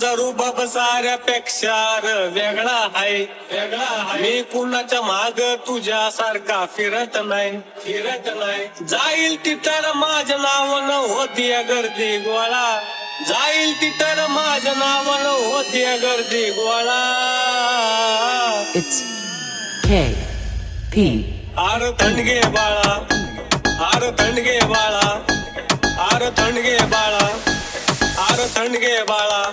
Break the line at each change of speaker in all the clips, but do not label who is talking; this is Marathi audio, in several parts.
माझा रुबाब साऱ्यापेक्षा वेगळा आहे, वेगळा आहे. मी कुणाच्या माग तुझ्यासारखा फिरत नाही. जाईल तिथं माझ्या नावानं होती गर्दी गोळा, जाईल तिथं माझ्या नावानं होती गर्दी गोळा.
It's K.P.
आर थंडगे बाळा, आर थंडगे बाळा, आर थंडगे बाळा, आर थंडगे बाळा,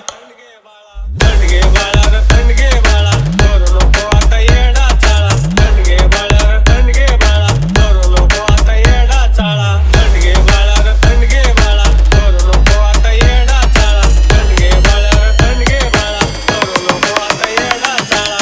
थंडगे बाळा र थंडगे बाळा, करू नको आता येडा चाळा. थंडगे बाळा र थंडगे बाळा, करू नको आता येडा चाळा. थंडगे बाळा र थंडगे बाळा, करू नको आता येडा चाळा. थंडगे बाळा र थंडगे बाळा, करू नको आता येडा चाळा.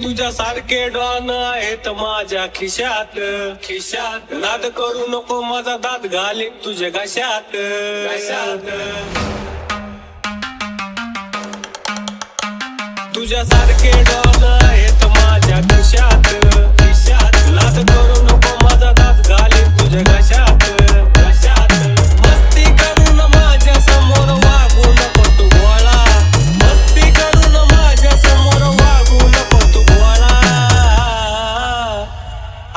तुझ्यासारखे डॉन आहेत माझ्या खिशात, खिशात. नाद करू नको माझा दात घाली तुझ्या घशात, घशात. तुझ्यासारखे डॉन आहेत माझ्या खिशात, खिशात. नाद करू नको माझा दात घाली तुझ्या घशात, घशात. मस्ती करून माझ्या समोर वागू नको तू गोळा, मस्ती करून माझ्या समोर वागू नको तू गोळा.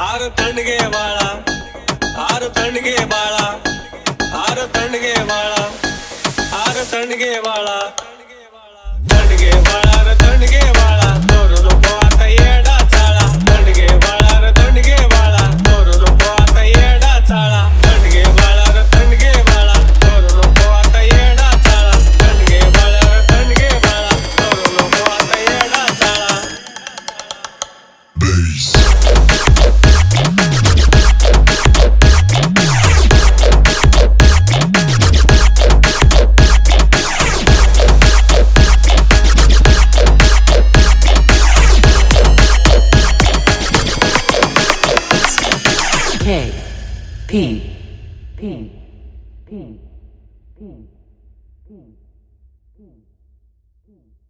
आर थंडगे बाळा, आर थंडगे बाळा, आर थंडगे बाळा, आर थंडगे बाळा, थंडगे बाळा र थंडगे बाळा, करू नको आता येडा चाळा. थंडगे बाळा र थंडगे बाळा, करू नको आता येडा चाळा. थंडगे बाळा र थंडगे बाळा, करू नको आता येडा चाळा. थंडगे बाळा र थंडगे बाळा, करू नको आता येडा चाळा.
K.P. P. P. P. P. P. P.